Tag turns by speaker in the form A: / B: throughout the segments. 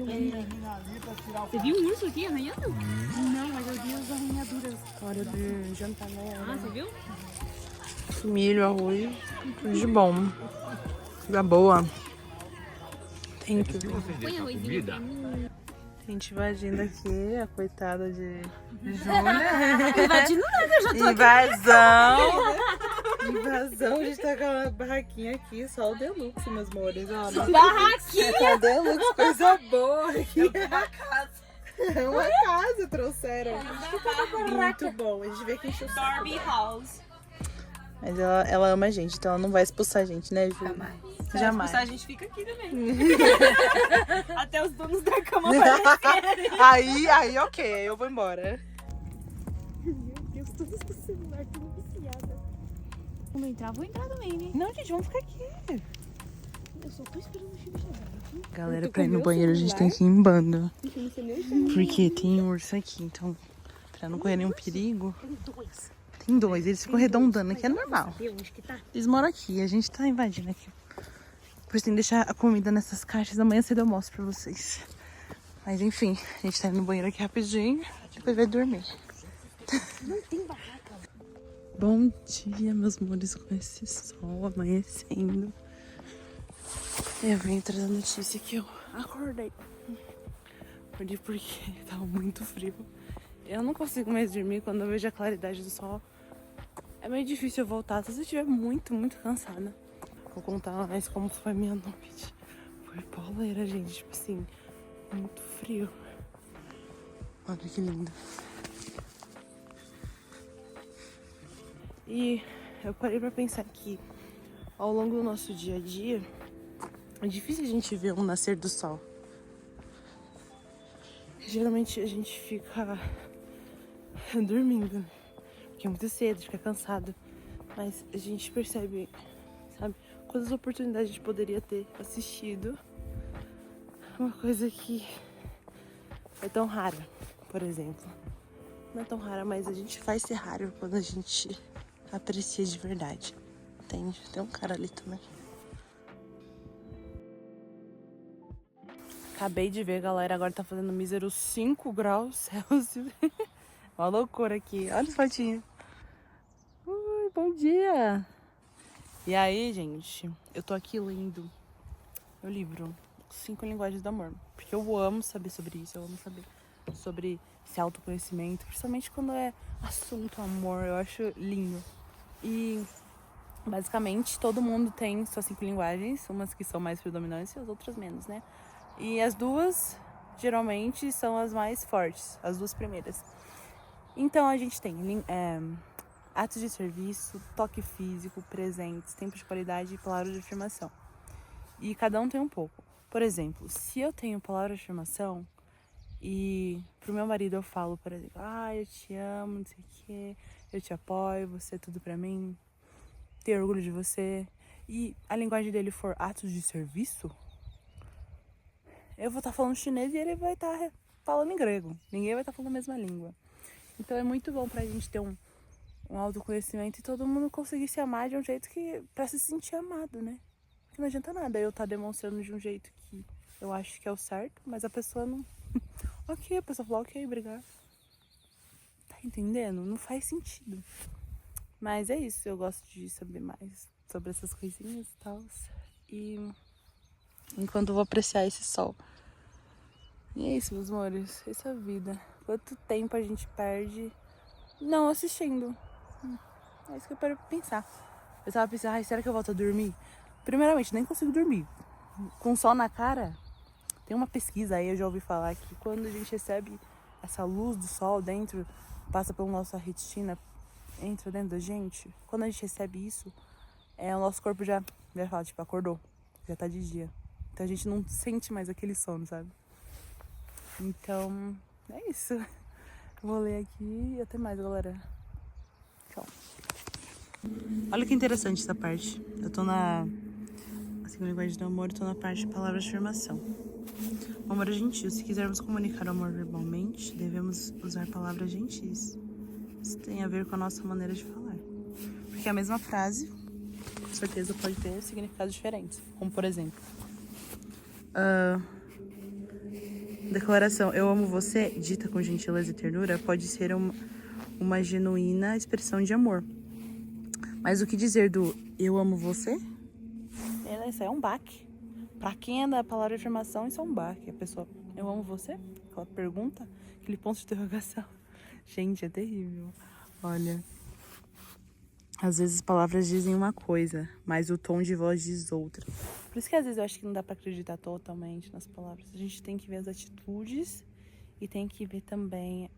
A: Você viu um urso aqui arranhando?
B: Não, mas eu vi as arranhaduras. Hora de jantar, né?
A: Ah, você viu?
B: Milho, arroz, tudo de bom. Coisa boa. Tem que
A: Põe arrozinho pra mim.
B: A gente invadindo aqui, a coitada de Júlia.
A: Invadindo nada, eu já tô
B: Invasão. Invasão, a gente tá com uma barraquinha aqui, só o Deluxe, meus amores. Ó,
A: Barraquinha!
B: o Deluxe, coisa boa aqui. É uma casa. É uma casa, trouxeram. Muito bom. A gente vê que enche o saco.
A: Barbie House.
B: Mas ela ama a gente, então ela não vai expulsar a gente, né, Ju? Jamais.
A: A gente fica aqui também. Até os donos da cama aparecerem.
B: aí, ok, eu vou embora.
A: Meu Deus, todos com o celular, tudo viciada. Vamos entrar? Vou entrar também, né?
B: Não, gente, vamos ficar aqui.
A: Eu só tô esperando o filme chegar.
B: Galera, pra ir no banheiro a gente tem que ir em banda. Porque tem urso aqui, então pra não correr nenhum perigo. Tem dois, eles ficam redondando aqui, é normal. Eles moram aqui, a gente tá invadindo aqui. Por isso tem que deixar a comida nessas caixas, amanhã cedo eu mostro pra vocês. Mas enfim, a gente tá indo no banheiro aqui rapidinho, depois vai dormir.
A: Não tem barraca.
B: Bom dia, meus amores, com esse sol amanhecendo. Eu vim trazer a notícia que eu acordei. Acordei porque tava muito frio. Eu não consigo mais dormir quando eu vejo a claridade do sol. É meio difícil eu voltar se eu estiver muito, muito cansada. Vou contar mais como foi a minha noite. Foi pauleira, gente. Tipo assim, muito frio. Olha que lindo. E eu parei pra pensar que ao longo do nosso dia a dia é difícil a gente ver um nascer do sol. Geralmente a gente fica dormindo, porque é muito cedo, fica cansado. Mas a gente percebe, sabe, quantas oportunidades a gente poderia ter assistido uma coisa que é tão rara, por exemplo. Não é tão rara, mas a gente faz ser raro quando a gente aprecia de verdade. Entende? Tem um cara ali também. Acabei de ver, galera, agora tá fazendo míseros 5 graus Celsius. Uma loucura aqui. Olha as fotinhas. Ui, bom dia. E aí, gente, eu tô aqui lendo meu livro, 5 Linguagens do Amor. Porque eu amo saber sobre isso, eu amo saber sobre esse autoconhecimento. Principalmente quando é assunto amor, eu acho lindo. E basicamente todo mundo tem suas 5 linguagens, umas que são mais predominantes e as outras menos, né? E as duas, geralmente, são as mais fortes, as duas primeiras. Então, a gente tem atos de serviço, toque físico, presentes, tempo de qualidade e palavras de afirmação. E cada um tem um pouco. Por exemplo, se eu tenho palavra de afirmação e pro meu marido eu falo, por exemplo, eu te amo, não sei o quê, eu te apoio, você é tudo pra mim, tenho orgulho de você, e a linguagem dele for atos de serviço, eu vou estar falando chinês e ele vai estar falando em grego. Ninguém vai estar falando a mesma língua. Então é muito bom pra gente ter um autoconhecimento e todo mundo conseguir se amar de um jeito que pra se sentir amado, né? Porque não adianta nada eu estar demonstrando de um jeito que eu acho que é o certo, mas a pessoa não... Ok, a pessoa fala, ok, obrigado. Tá entendendo? Não faz sentido. Mas é isso, eu gosto de saber mais sobre essas coisinhas e tal. E enquanto eu vou apreciar esse sol. E é isso, meus amores. Essa é a vida. Quanto tempo a gente perde não assistindo? É isso que eu paro pra pensar. Eu tava pensando, será que eu volto a dormir? Primeiramente, nem consigo dormir. Com sol na cara, tem uma pesquisa aí, eu já ouvi falar que quando a gente recebe essa luz do sol dentro, passa pela nossa retina, entra dentro da gente. Quando a gente recebe isso, o nosso corpo já fala, tipo, acordou. Já tá de dia. Então a gente não sente mais aquele sono, sabe? Então, é isso. Vou ler aqui e até mais, galera. Tchau. Olha que interessante essa parte. Eu tô na segunda linguagem do amor, eu tô na parte de palavras de afirmação. O amor é gentil. Se quisermos comunicar o amor verbalmente, devemos usar palavras gentis. Isso tem a ver com a nossa maneira de falar. Porque a mesma frase, com certeza, pode ter significados diferentes. Como, por exemplo, Declaração: eu amo você, dita com gentileza e ternura, pode ser uma genuína expressão de amor. Mas o que dizer do eu amo você? Isso é um baque. Pra quem é da palavra de afirmação, isso é um baque. A pessoa, eu amo você? Aquela pergunta, aquele ponto de interrogação. Gente, é terrível. Olha, às vezes as palavras dizem uma coisa, mas o tom de voz diz outra. Por isso que às vezes eu acho que não dá pra acreditar totalmente nas palavras. A gente tem que ver as atitudes e tem que ver também...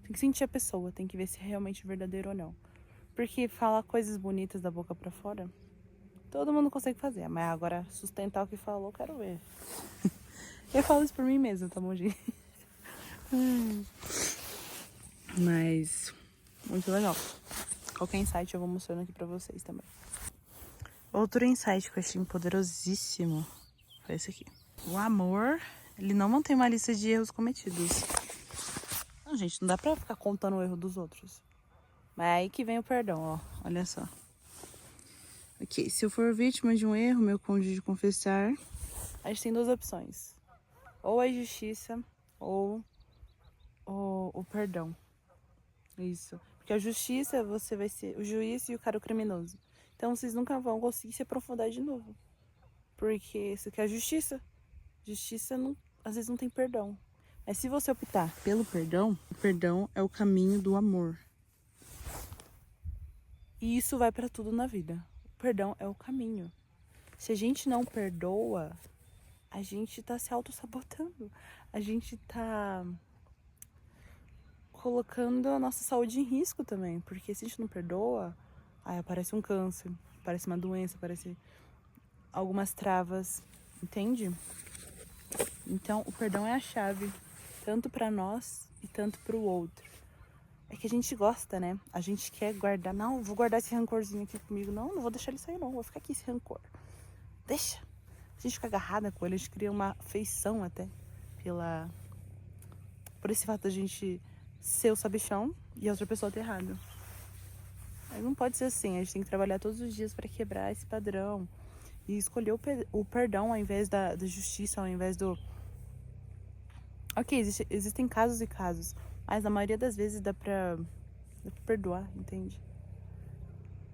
B: tem que sentir a pessoa, tem que ver se é realmente verdadeiro ou não. Porque falar coisas bonitas da boca pra fora, todo mundo consegue fazer. Mas agora, sustentar o que falou, quero ver. Eu falo isso por mim mesma, tá bom, gente? Mas, muito legal. Qualquer insight eu vou mostrando aqui pra vocês também. Outro insight que eu achei poderosíssimo foi esse aqui. O amor, ele não mantém uma lista de erros cometidos. Não, gente, não dá pra ficar contando o erro dos outros. Mas é aí que vem o perdão, ó. Olha só. Ok, se eu for vítima de um erro, meu cônjuge confessar, a gente tem duas opções. Ou a justiça, ou o perdão. Isso. Porque a justiça, você vai ser o juiz e o cara o criminoso. Então, vocês nunca vão conseguir se aprofundar de novo. Porque isso aqui é a justiça. Justiça, não, às vezes, não tem perdão. Mas se você optar pelo perdão, o perdão é o caminho do amor. E isso vai pra tudo na vida. O perdão é o caminho. Se a gente não perdoa, a gente tá se auto-sabotando. A gente tá colocando a nossa saúde em risco também. Porque se a gente não perdoa, aí aparece um câncer, aparece uma doença, aparece algumas travas, entende? Então, o perdão é a chave, tanto pra nós e tanto pro outro. É que a gente gosta, né? A gente quer guardar. Não, vou guardar esse rancorzinho aqui comigo. Não vou deixar ele sair, não. Vou ficar aqui esse rancor. Deixa. A gente fica agarrada com ele, a gente cria uma afeição até por esse fato da gente ser o sabichão e a outra pessoa ter errado. Aí não pode ser assim. A gente tem que trabalhar todos os dias para quebrar esse padrão e escolher o perdão ao invés da justiça, ao invés do... Ok, existem casos e casos, mas na maioria das vezes dá pra perdoar, entende?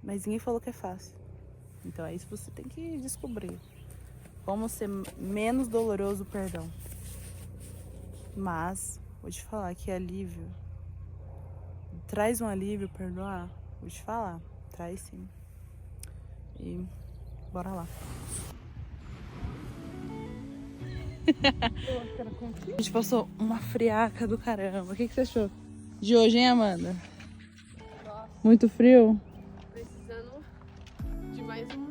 B: Mas ninguém falou que é fácil. Então é isso que você tem que descobrir. Como ser menos doloroso o perdão. Mas, vou te falar que alívio. Traz um alívio perdoar. Vou te falar. Traz sim. E bora lá. A gente passou uma friaca do caramba. O que você achou de hoje, hein, Amanda?
A: Nossa.
B: Muito frio?
A: Precisando de mais um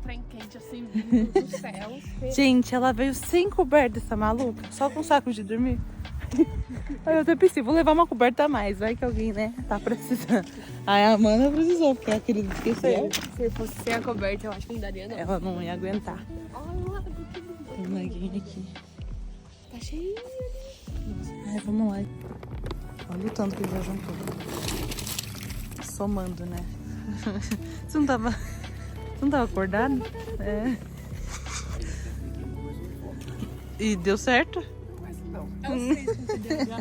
A: trem quente assim vindo do céu.
B: Gente, ela veio sem coberta, essa maluca, só com saco de dormir. Aí eu até pensei, vou levar uma coberta a mais, vai que alguém, né, tá precisando. Aí a Amanda precisou, porque a querida esqueceu.
A: Se fosse sem a coberta, eu acho que não daria não.
B: Ela não ia aguentar.
A: Olha o lago, que lindo.
B: Tem um laguinho aqui.
A: Tá cheio.
B: Ai, vamos lá. Olha o tanto que ele já juntou. Somando, né? Você não tava acordado? É. E deu certo?
A: Eu sei que entendeu já.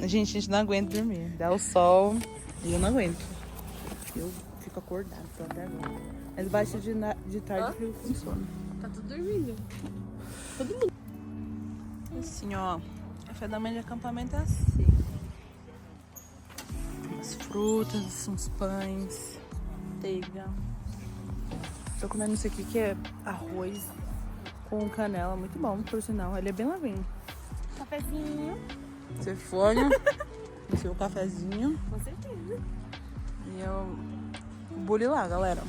B: A gente não aguenta dormir. Dá o sol e eu não aguento. Eu fico acordado até agora. Mas baixa de tarde eu fico com sono.
A: Tá tudo dormindo.
B: Assim, ó. Café da manhã de acampamento é assim. Umas frutas, uns pães, manteiga. Tô comendo isso aqui que é arroz com canela. Muito bom, por sinal. Ele é bem levinho.
A: Cafezinho.
B: Você foi, o seu cafezinho.
A: Com certeza.
B: E eu bule lá, galera.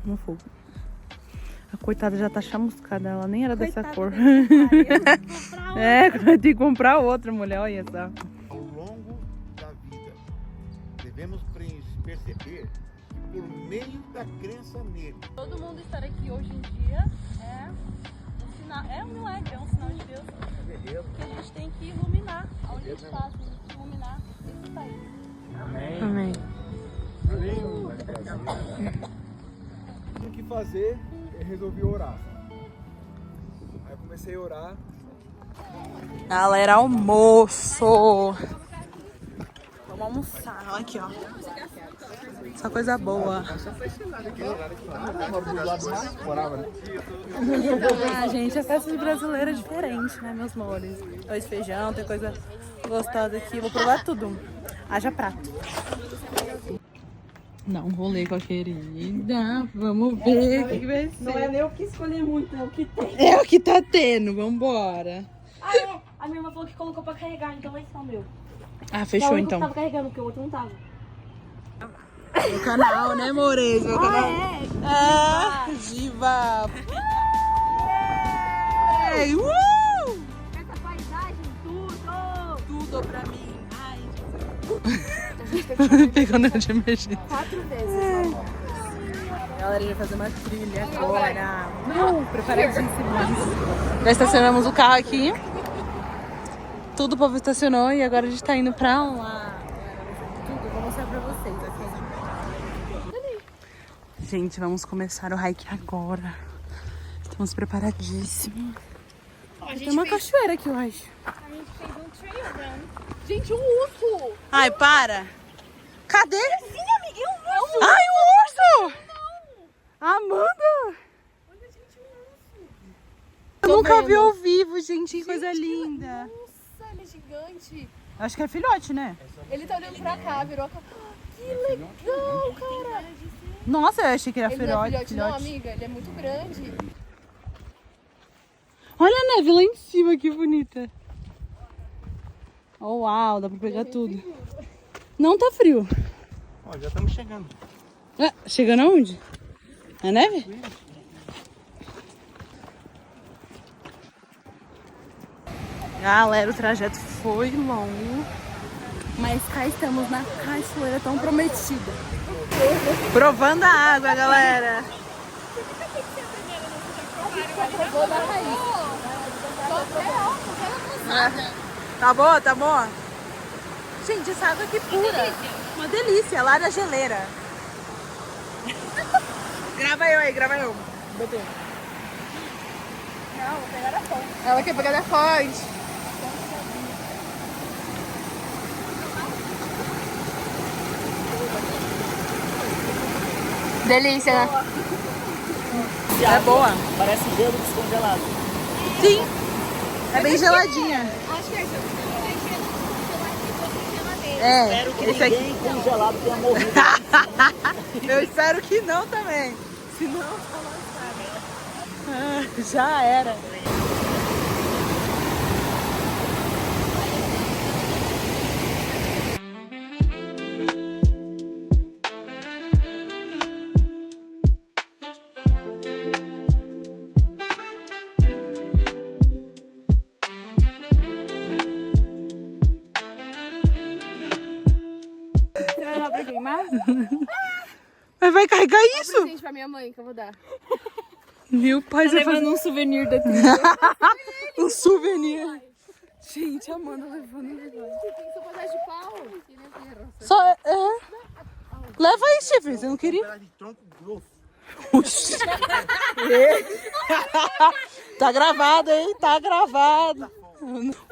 B: No fogo. A coitada já tá chamuscada, ela nem era dessa cor. É, tem que comprar outra, mulher, olha só.
C: Ao longo da vida, devemos perceber que por meio da crença nele,
A: Todo mundo estar aqui hoje em dia é um sinal, é um milagre, é um sinal de Deus. Que a gente tem que iluminar onde a gente está, tem que iluminar esse país.
B: Amém.
C: o que fazer é resolver orar.
D: comecei a orar.
B: Galera, almoço. Vamos almoçar. Olha aqui, ó. Essa coisa boa. Ah, gente, a festa de brasileira é diferente, né, meus amores? Arroz, feijão, tem coisa gostosa aqui. Vou provar tudo. Haja prato. Dá um rolê com a querida. Vamos ver o que vai ser.
A: Não é nem o que escolher muito, é o que tem.
B: É o que tá tendo. Vambora.
A: Ah, é. A minha irmã falou que colocou pra carregar, então esse é o meu.
B: Ah,
A: É
B: fechou
A: o único
B: então.
A: que tava carregando, porque o outro não tava.
B: Meu canal, né, Moreira? Meu canal.
A: é?
B: É, diva. Ei,
A: Essa paisagem, tudo!
B: Tudo pra mim. Ai, Jesus. Pegando de emergência.
A: 4 vezes.
B: A galera ia fazer uma trilha agora. Preparadíssimas. Já estacionamos o carro aqui. Tudo o povo estacionou e agora a gente tá indo pra lá. Tudo, vou mostrar pra vocês, ok? Gente, vamos começar o hike agora. Estamos preparadíssimos. Tem uma cachoeira aqui, eu acho.
A: A gente fez um trail run. Gente, um urso!
B: Ai, para! Cadê?
A: Sim, amiga, é um urso!
B: Ai, o urso! Amanda!
A: Olha, gente, um urso!
B: Eu nunca vi ao vivo, gente. Que coisa linda.
A: Nossa, ele é gigante.
B: Acho que é filhote, né?
A: Ele tá olhando pra cá, virou a cara. Que legal, cara!
B: Nossa, eu achei que era
A: Ele não é
B: filhote.
A: filhote, não, amiga. Ele é muito grande.
B: Olha a neve lá em cima, que bonita. Oh, uau, dá pra pegar tudo. Não tá frio.
C: Ó, já estamos chegando.
B: Ah, chegando aonde? Na neve? Galera, o trajeto foi longo, mas cá estamos na cachoeira tão prometida. Provando a água, galera. Tá boa, tá boa? Gente, essa água aqui pura. Uma delícia, lá da geleira. Grava eu aí, grava eu. Botei.
A: Não, vou pegar a fonte.
B: Ela quer pegar da fonte. Delícia, né? É boa.
D: Parece gelo descongelado.
B: Sim. É bem geladinha.
A: Acho que é isso.
B: É,
D: Espero que
B: esse aqui.
D: ninguém congelado tenha morrido.
B: Eu espero que não também. Senão, já era.
A: Você vai dar pra queimar?
B: Mas vai carregar isso?
A: Presente pra minha mãe que eu vou dar.
B: Meu pai já
A: Levando um souvenir da trilha.
B: um souvenir. Gente, a Amanda levando um negócio.
A: Tem sopa de pau.
B: Só é. Leva aí, Chifre. Você não queria?
C: Pedaço de tronco grosso.
B: Oxi. Tá gravado, hein? Tá gravado.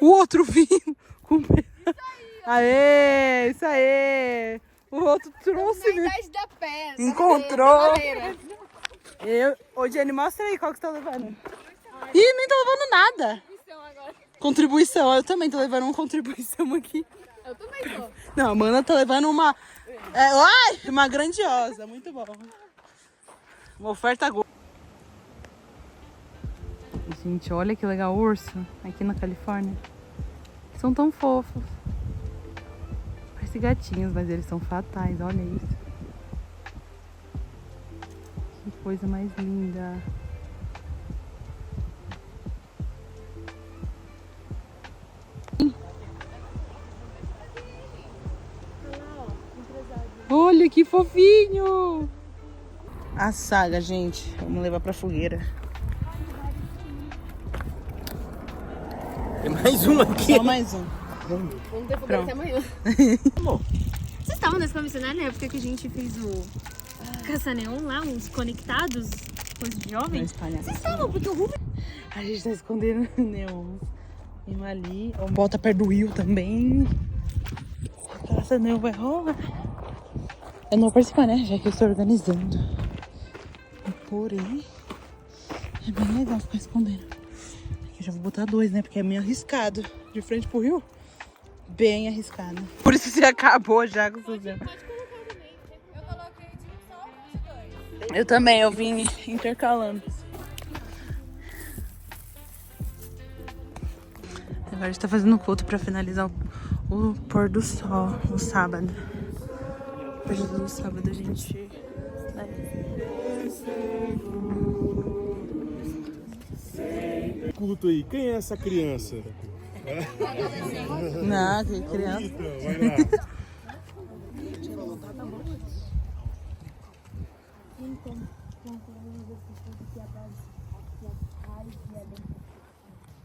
B: O outro vindo com medo. Aê, isso aí. O outro trouxe, né?
A: idade da peça.
B: Encontrou. Ô, Jenny, mostra aí qual que você tá levando. Ih, nem tô levando nada. Contribuição. Eu também tô levando uma contribuição aqui.
A: Eu também tô.
B: Não, a Amanda tá levando uma... uma grandiosa. Muito bom. Uma oferta boa. Gente, olha que legal o urso aqui na Califórnia. São tão fofos. Parece gatinhos, mas eles são fatais. Olha isso. Que coisa mais linda. Olha que fofinho! A saga, gente. Vamos levar pra fogueira.
D: Tem mais uma aqui.
B: Só mais um.
A: Vamos ter fogueira até amanhã. Vocês estavam nessa missionária na época que a gente fez o Caça Neon lá, uns conectados, coisa de jovem?
B: Vamos espalhar.
A: Vocês estavam, porque o Rubens...
B: A gente tá escondendo neons. Tem um ali. Volta perto do rio também. A Praça Neon vai rolar. Eu não vou participar, né? Já que eu estou organizando. Porém, é bem legal ficar escondendo. Aqui eu já vou botar 2, né? Porque é meio arriscado. De frente pro rio, bem arriscado. Por isso você acabou já com o seu tempo.
A: Eu coloquei de um só ou de 2?
B: Eu também, eu vim intercalando. Agora a gente tá fazendo culto pra finalizar o pôr do sol no sábado. Depois do sábado a gente...
E: Culto aí, quem é essa criança?
B: Não, que criança.
E: Então, vai lá.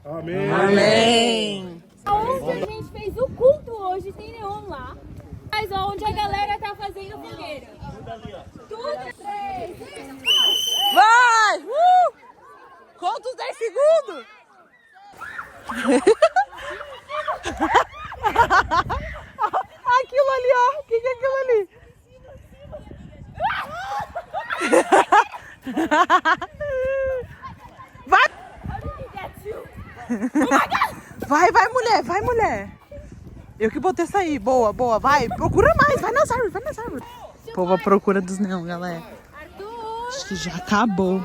E: Amém.
B: Amém.
F: Onde a gente fez o culto hoje, tem neon lá. Mas onde a galera tá fazendo fogueira. Tudo 3, 4.
B: Vai! Conta os 10 segundos! Aquilo ali, ó! O que é aquilo ali? Vai! Vai, mulher, vai, mulher! Eu que botei essa aí, boa, vai! Procura mais, vai nas árvores, O povo à procura dos neon, galera. Acho que já acabou.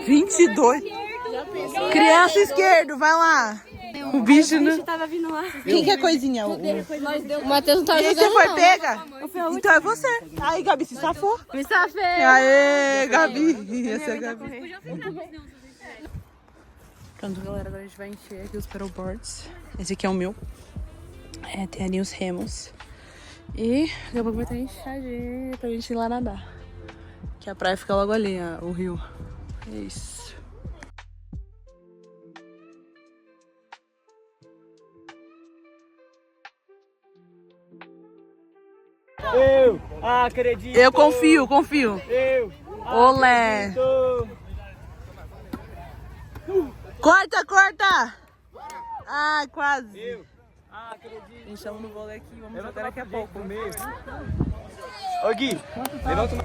B: 22. Criança esquerdo, vai lá. O bicho não.
F: Tava vindo lá.
B: Quem que é coisinha?
F: O Matheus não tava
B: Quem
F: jogando,
B: você foi
F: não.
B: pega? Então é você. Aí, Gabi, se safou.
F: Me safei.
B: Aê, Gabi. Essa é a Gabi. Pronto, galera, agora a gente vai encher aqui os paddleboards. Esse aqui é o meu. Tem ali os remos. E daqui a pouco vai estar enxadinho pra gente ir lá nadar. Que a praia fica logo ali, o rio. É isso.
D: Eu acredito.
B: Eu confio.
D: Eu
B: Olé.
D: acredito.
B: Corta. Ai, quase.
D: Eu acredito.
B: Enchamos no vôlei aqui, vamos jogar daqui a pouco.
D: Ô Gui, levanta uma...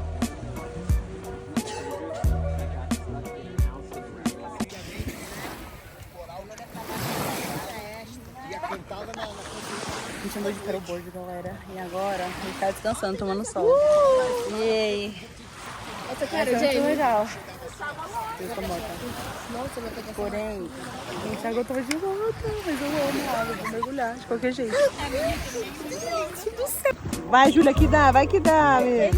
B: A gente andou de paddleboard, galera. E agora a gente tá descansando, tomando sol. Yay!
F: Essa cara,
B: Muito
F: gente.
B: legal. Eu tô morta. Porém, a gente água tava de volta, mas eu amo a água, vou mergulhar de qualquer jeito. Vai, Júlia, que dá, vai que dá, meu.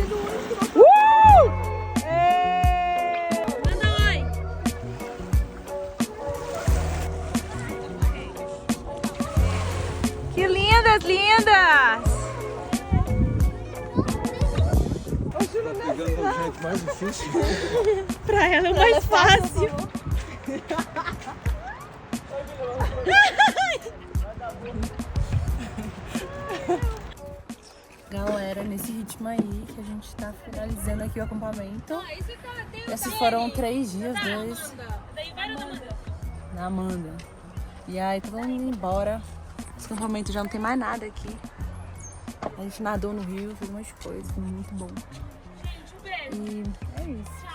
B: Que lindas!
E: Mais difícil.
F: Pra ela é o mais fácil.
B: Galera, nesse ritmo aí que a gente tá finalizando aqui o acampamento. Esses foram 3 dias, 2. Na Amanda. E aí, todo mundo indo embora. Esse acampamento já não tem mais nada aqui. A gente nadou no rio, fez um monte de coisa, foi muito bom. E é isso.